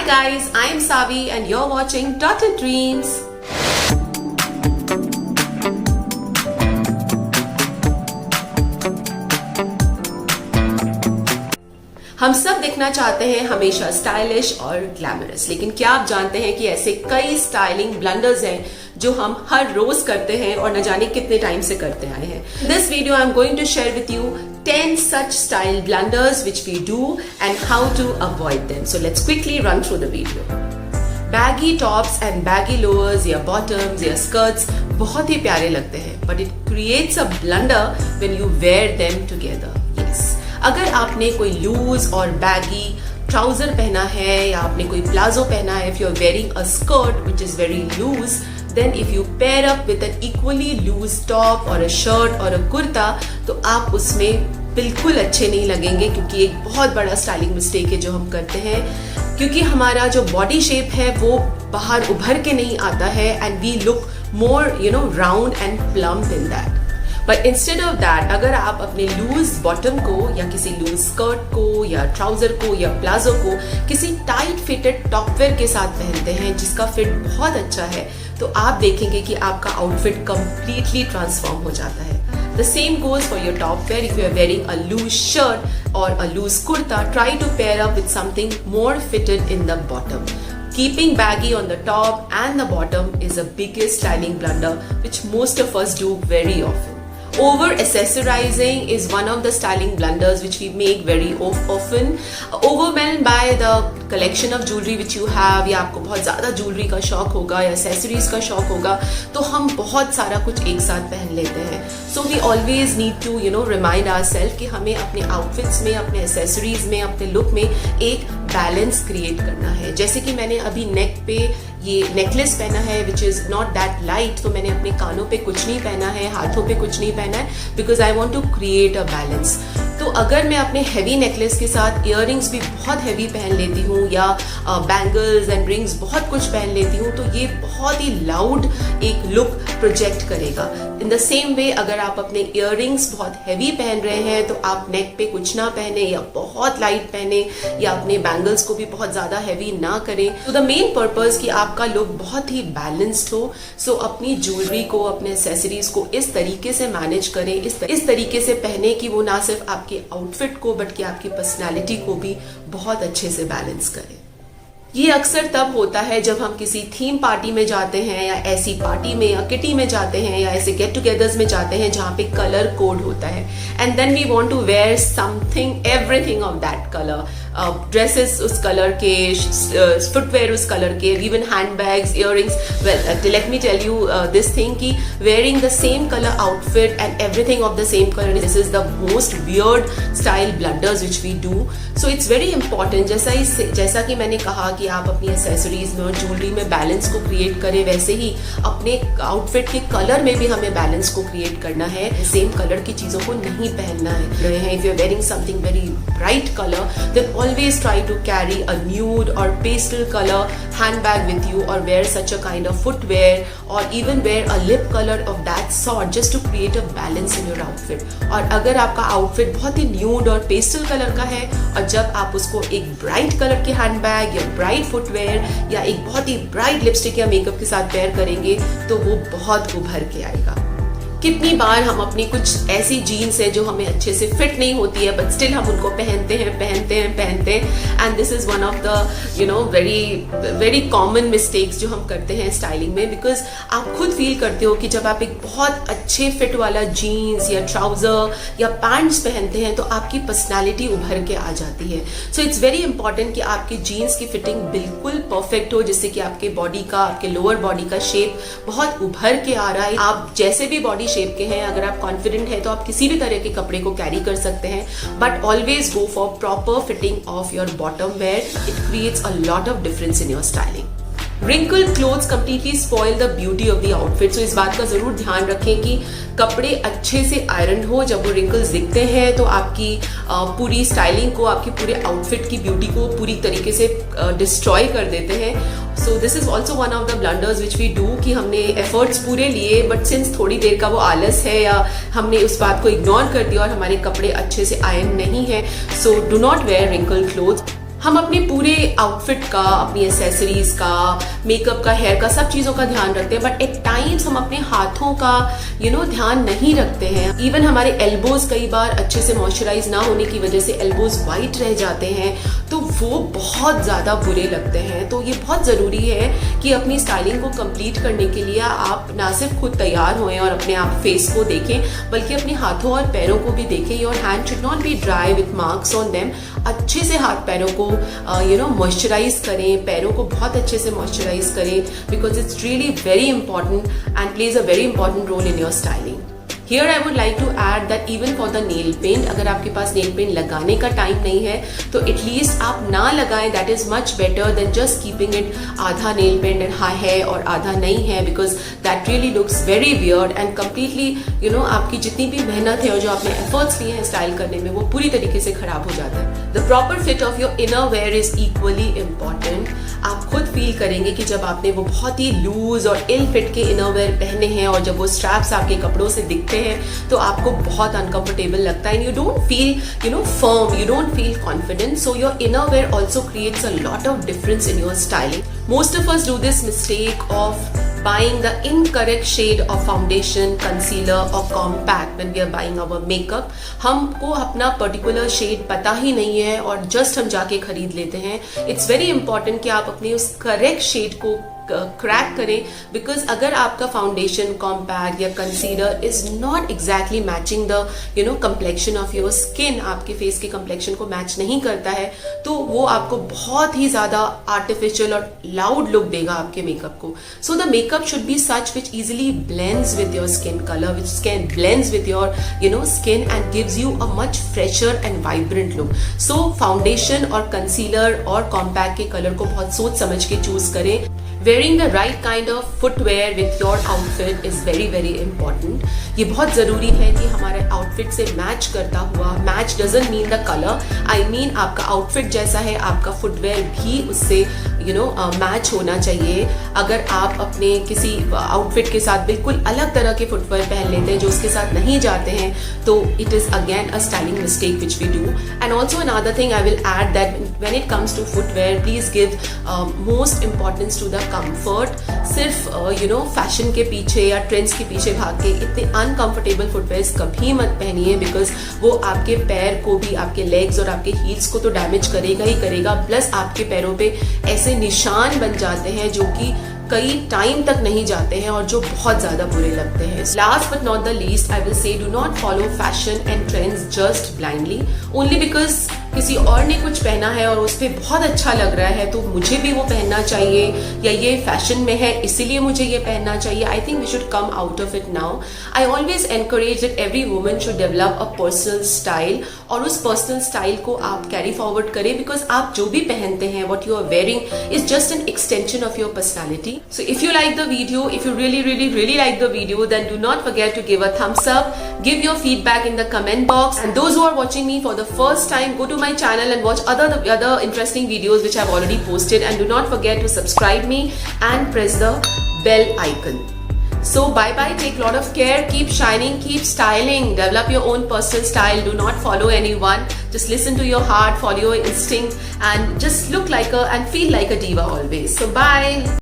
Hi guys, I am Savi and you're watching Dotted Dreams. हम सब दिखना चाहते हैं हमेशा स्टाइलिश और ग्लैमरस, लेकिन क्या आप जानते हैं कि ऐसे कई स्टाइलिंग ब्लंडर्स हैं जो हम हर रोज करते हैं और न जाने कितने टाइम से करते आए हैं। This video I am going to share with you 10 such style blunders which we do and how to avoid them. So let's quickly run through the video. Baggy tops and baggy lowers या bottoms या skirts बहुत ही प्यारे लगते हैं, but it creates a blunder when you wear them together. Yes. अगर आपने कोई loose और बैगी ट्राउजर पहना है या आपने कोई प्लाजो पहना है, if you're wearing a skirt which is very loose, then if you pair up with an equally loose top or a shirt or a kurta, तो आप उसमें बिल्कुल अच्छे नहीं लगेंगे, क्योंकि एक बहुत बड़ा स्टाइलिंग मिस्टेक है जो हम करते हैं, क्योंकि हमारा जो बॉडी शेप है वो बाहर उभर के नहीं आता है and we look more round and plump in that. But instead of that, अगर आप अपने लूज बॉटम को या किसी लूज स्कर्ट को या ट्राउजर को या प्लाजो को किसी टाइट फिटेड टॉपवेयर के साथ पहनते हैं जिसका फिट बहुत अच्छा है, तो आप देखेंगे कि आपका आउटफिट कंप्लीटली ट्रांसफॉर्म हो जाता है. The same goes for your top wear. If you are wearing a loose shirt or a loose kurta, try to pair up with something more fitted in the bottom. Keeping baggy on the top and the bottom is the biggest styling blunder which most of us do very often. Over accessorizing is one of the styling blunders which we make very often. Overwhelmed by the collection of jewelry which you have, या आपको बहुत ज़्यादा jewellery का शौक होगा या accessories का शौक होगा, तो हम बहुत सारा कुछ एक साथ पहन लेते हैं. So we always need to remind ourselves कि हमें अपने आउटफिट्स में, अपने एक्सेसरीज में, अपने लुक में एक बैलेंस क्रिएट करना है. जैसे कि मैंने अभी नेक पे ये नेकलेस पहना है which is not that light, तो मैंने अपने कानों पे कुछ नहीं पहना है, हाथों पे कुछ नहीं पहना है, because I want to create a balance. तो अगर मैं अपने हैवी नेकलेस के साथ इयररिंग्स भी बहुत हैवी पहन लेती हूँ या बैंगल्स एंड रिंग्स बहुत कुछ पहन लेती हूँ, तो ये बहुत ही लाउड एक लुक प्रोजेक्ट करेगा. इन द सेम वे, अगर आप अपने इयररिंग्स बहुत हैवी पहन रहे हैं तो आप नेक पे कुछ ना पहने या बहुत लाइट पहने या अपने बैंगल्स को भी बहुत ज़्यादा हैवी ना करें. तो द मेन पर्पज़ कि आपका लुक बहुत ही बैलेंस्ड हो. सो अपनी ज्वेलरी को, अपने एक्सेसरीज को इस तरीके से मैनेज करें, इस तरीके से पहने कि वो ना सिर्फ आपके आउटफिट को बल्कि आपकी पर्सनालिटी को भी बहुत अच्छे से बैलेंस करें. ये अक्सर तब होता है जब हम किसी थीम पार्टी में जाते हैं या ऐसी पार्टी में या किटी में जाते हैं या ऐसे गेट टुगेदर्स में जाते हैं जहाँ पे कलर कोड होता है, and then we want to wear something, everything of that colour. Dresses उस कलर के, फुटवेयर उस कलर के, even handbags, earrings. Well, let me tell you this thing कि wearing the same colour outfit and everything of the same colour, this is the most weird style blunders which we do. So it's very important, जैसा कि मैंने कहा कि आप अपनी accessories में और ज्वेलरी में बैलेंस को क्रिएट करें, वैसे ही अपने आउटफिट के कलर में भी हमें बैलेंस को क्रिएट करना है. सेम कलर की चीजों को नहीं पहनना है. If you are wearing something very bright colour, then always try to carry a nude or pastel color handbag with you, or wear such a kind of footwear, or even wear a lip color of that sort just to create a balance in your outfit. और अगर आपका outfit बहुत ही nude और pastel colour का है और जब आप उसको एक ब्राइट कलर के हैंडबैग या ब्राइट फुटवेयर या एक बहुत ही ब्राइट लिपस्टिक या मेकअप के साथ पेयर करेंगे, तो वो बहुत उभर के आएगा. कितनी बार हम अपनी कुछ ऐसी जीन्स है जो हमें अच्छे से फिट नहीं होती है, बट स्टिल हम उनको पहनते हैं, and this is one of the very common mistakes जो हम करते हैं स्टाइलिंग में, बिकॉज आप खुद फील करते हो कि जब आप एक बहुत अच्छे फिट वाला जीन्स या ट्राउजर या पैंट्स पहनते हैं तो आपकी पर्सनैलिटी उभर के आ जाती है. सो इट्स वेरी इंपॉर्टेंट कि आपकी जीन्स की फिटिंग बिल्कुल परफेक्ट हो, जिससे कि आपके बॉडी का, आपके लोअर बॉडी का शेप बहुत उभर के आ रहा है. आप जैसे भी बॉडी शेप के हैं, अगर आप कॉन्फिडेंट हैं तो आप किसी भी तरह के कपड़े को कैरी कर सकते हैं, but always go for proper fitting of your bottom wear. It creates a lot of difference in your styling. Wrinkled clothes completely spoil the beauty of the outfit. So इस बात का जरूर ध्यान रखें कि कपड़े अच्छे से आयरन हो. जब वो wrinkles दिखते हैं तो आपकी पूरी स्टाइलिंग को, आपकी पूरे आउटफिट की ब्यूटी को पूरी तरीके से डिस्ट्रॉय कर देते हैं. So this is also one of the blunders which we do कि हमने एफर्ट्स पूरे लिए, बट सिंस थोड़ी देर का वो आलस है या हमने उस बात को इग्नोर कर दिया और हमारे कपड़े अच्छे से आयरन नहीं है, so do not wear wrinkled clothes. हम अपने पूरे आउटफिट का, अपनी एसेसरीज का, मेकअप का, हेयर का, सब चीजों का ध्यान रखते हैं, बट एट टाइम्स हम अपने हाथों का ध्यान नहीं रखते हैं। इवन हमारे एल्बोज कई बार अच्छे से मॉइस्चराइज ना होने की वजह से एल्बोज वाइट रह जाते हैं, तो वो बहुत ज्यादा बुरे लगते हैं। तो ये बहुत जरूरी है कि अपनी स्टाइलिंग को कंप्लीट करने के लिए आप ना सिर्फ खुद तैयार होएं और अपने आप फेस को देखें, बल्कि अपने हाथों और पैरों को भी देखें। Your hand should not be dry with marks on them. अच्छे से हाथ पैरों को मॉइस्चराइज करें, पैरों को बहुत अच्छे से मॉइस्चराइज करें, because it's really very important and plays a very important role in your styling. Here I would like to add that even for the nail paint, अगर आपके पास nail paint लगाने का टाइम नहीं है तो एटलीस्ट आप ना लगाएं, that is much better than just keeping it आधा nail paint and है और आधा नहीं है, because that really looks very weird and completely आपकी जितनी भी मेहनत है और जो आपने efforts लिए हैं स्टाइल करने में, वो पूरी तरीके से खराब हो जाता है। The proper fit of your inner wear is equally important। आप खुद फील करेंगे कि जब आपने वो बहुत ही लूज और इल फिट के इनर वेयर पहने हैं और जब वो स्ट्रैप्स आपके कपड़ों से दिखते हैं तो आपको बहुत अनकंफर्टेबल लगता है, and you don't feel firm, you don't feel confident. So your inner were also creates a lot of difference in your styling. Most of us do this mistake of buying the incorrect shade of foundation, concealer or compact when we are buying our makeup। हमको अपना particular shade पता ही नहीं है और just हम जाके खरीद लेते हैं। इट्स वेरी इंपॉर्टेंट कि आप अपने उस करेक्ट शेड को क्रैक करें, बिकॉज अगर आपका फाउंडेशन, कॉम्पैक्ट या concealer is not exactly matching the complexion of your skin, आपके फेस के कंप्लेक्शन को मैच नहीं करता है, तो वो आपको बहुत ही ज्यादा आर्टिफिशियल और लाउड लुक देगा आपके मेकअप को। So the makeup should be such which easily blends with your skin colour, which can blends with your skin and gives you a much fresher and vibrant look. So foundation और concealer और compact के colour को बहुत सोच समझ के choose करें। Wearing the right kind of footwear with your outfit is very very important। ये बहुत जरूरी है कि हमारे आउटफिट से मैच करता हुआ, match doesn't mean the color, I mean आपका आउटफिट जैसा है आपका फुटवेयर भी उससे मैच होना चाहिए। अगर आप अपने किसी आउटफिट के साथ बिल्कुल अलग तरह के फुटवेयर पहन लेते हैं जो उसके साथ नहीं जाते हैं, तो it is again a styling mistake which we do. And also another thing I will add that when it comes to footwear, please give most importance to the comfort. सिर्फ फैशन के पीछे या ट्रेंड्स के पीछे भाग के इतने uncomfortable footwears कभी मत पहनिए, बिकॉज वो आपके पैर को भी, आपके लेग्स और आपके हील्स को तो डैमेज करेगा ही करेगा, प्लस आपके पैरों पे ऐसे निशान बन जाते हैं जो कि कई टाइम तक नहीं जाते हैं और जो बहुत ज्यादा बुरे लगते हैं। Last but not the least I will say, do not follow fashion and trends just blindly only because किसी और ने कुछ पहना है और उस पर बहुत अच्छा लग रहा है तो मुझे भी वो पहनना चाहिए, या ये फैशन में है इसीलिए मुझे ये पहनना चाहिए। I think we should come out of it now. I always encourage that every woman should develop a personal style, और उस पर्सनल स्टाइल को आप कैरी फॉरवर्ड करें, बिकॉज आप जो भी पहनते हैं, what you are wearing is just an extension of your personality. So if you like the video, if you really like the video, then do not forget to give a thumbs up, give your feedback in the comment box, and those who are watching me for the first time, go to my channel and watch other interesting videos which I've already posted, and do not forget to subscribe me and press the bell icon. So bye bye, take a lot of care, keep shining, keep styling, develop your own personal style, do not follow anyone, just listen to your heart, follow your instinct, and just look like and feel like a diva always. So bye.